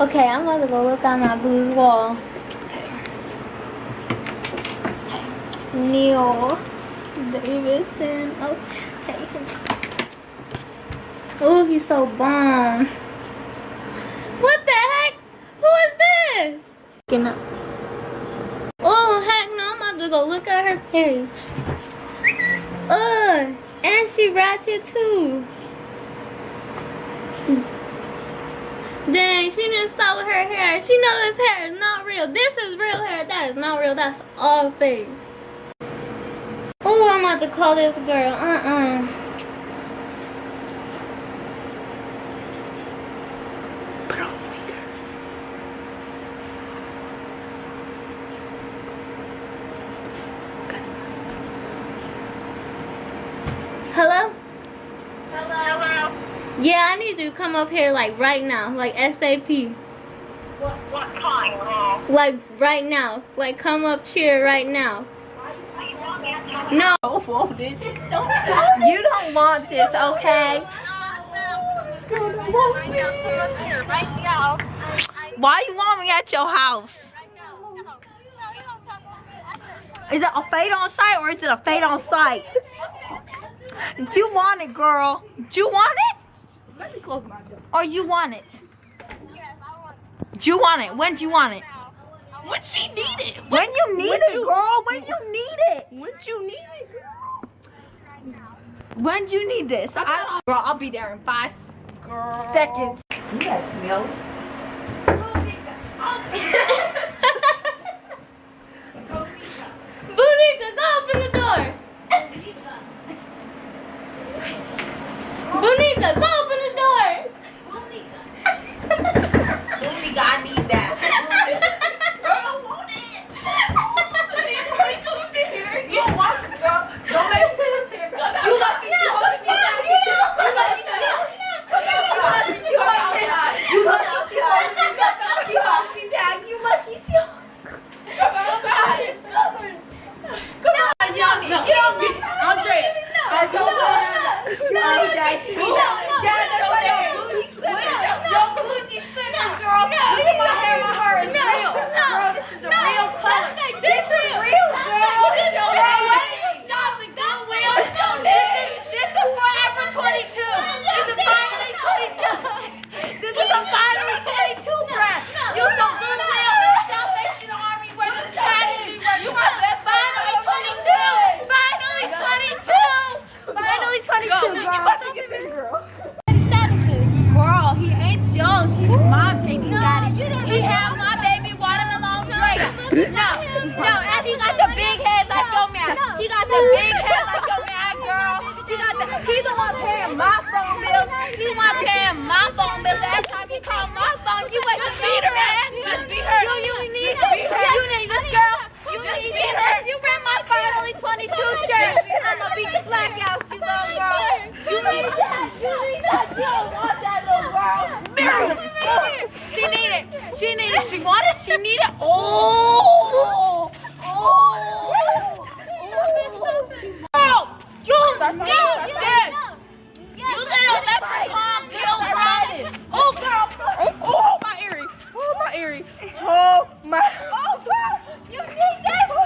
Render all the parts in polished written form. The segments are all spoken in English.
Okay, I'm about to go look on my boo's wall. Okay. Neil Davidson. Okay. Oh, he's so bomb. What the heck? Who is this? Oh, heck no. I'm about to go look at her page. And she ratchet too. Dang, she need to stop with her hair. She knows this hair is not real. This is real hair. That is not real. That's all fake. Oh, I'm about to call this girl. Put on speaker. Hello? Hello. Yeah, I need you to come up here like right now. Like SAP. What time, girl? Like right now. Like come up here right now. No. You don't want this, okay? Why you want me at your house? Is it a fade on sight or is it a fade on sight? Did you want it, girl? Did you want it? Let me close my door. Or you want it? Do you want it? When do you want it? When she need it. When you need it, girl. When you need it. When you need it, girl. When do you need this? Girl, I'll be there in 5 seconds. You guys smell it? Bunika, go open the door. Bunika, go open the door. Bunika, I need that. Girl, I want it. Please, hurry, come up in here. You don't want it, girl. Don't make me come up here. Come out. You lucky she holding me down. You lucky she holding me down. You lucky she holding me down. She holding me down. You lucky she holding me down. Come outside. Come on, Yanni. Get on me. Andrea. I'm so sorry. No, Daddy. No. Your booty slipping, girl. Look at my hair, my hair is real. Girl, this is the real color. This is real, girl. Stop the goodwill. This is Forever 22. This is finally 22. This is a finally 22 brand. You some goodwill. Salvation Army where the tags be. You my best finally 22. Finally 22. Finally 22, girl. You about to get this girl. Girl, he ain't yours. He's my baby daddy. He had my baby watermelon Drea. No, and he got the big head like your man. He got the big head like your man, girl. He's the one paying my phone bill. He's the one paying my phone bill. Every time he call my phone, you wait to beat her, man. Just beat her. You need this. You need this, girl. You need her. You bring my finally 22 shirt. I'm gonna beat the black out, you little girl. You need that. You need that. You don't want that little girl. Miriam. She need it. She need it. She want it. She need it. Oh. Girl, you need this. You little leprechaun pilgrim. Oh, girl. Oh, my earring. Oh, my earring. Oh, my. Oh, girl. You need this. Oh,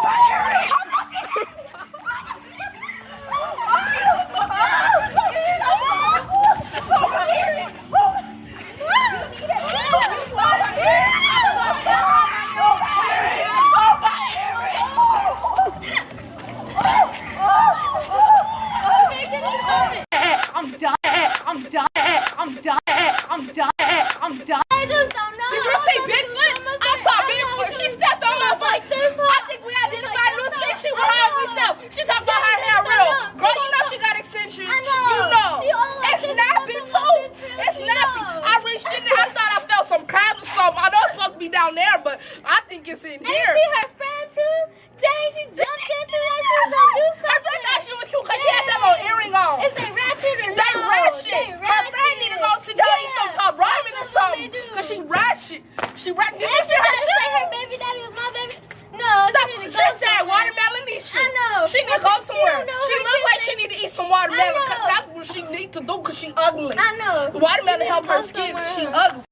my earring. I'm done. I just don't know. Did you see Bigfoot? I saw Bigfoot. She stepped on my foot. I think we identified new species with how we sell. She talked about her hair real. Girl, you know she got extensions. I know. You know. She always It's just nappy talking too. about this It's real, nappy. you know. I reached in there. I thought I felt some crabs or something. I know it's supposed to be down there, but I think it's in And you here. see her friend too? Dang, she jumped into that. She was gonna do Her something. friend thought she was cute because she had that little earring on. Is they ratchet or They no? ratchet. They Her friend need to go sit down and eat some top ramen or That's what something. they do. Because she ratchet. She ratchet. Did you And she see her tried to say her shoes? baby daddy was my baby. No, she need to She go said somewhere. watermelon issue. I know. She need to go She somewhere. don't know She her look like she business. need to eat some watermelon. I Cause know. that's what she need to do. Cause she ugly. I know. Watermelon She help need to her go skin because she somewhere else. ugly.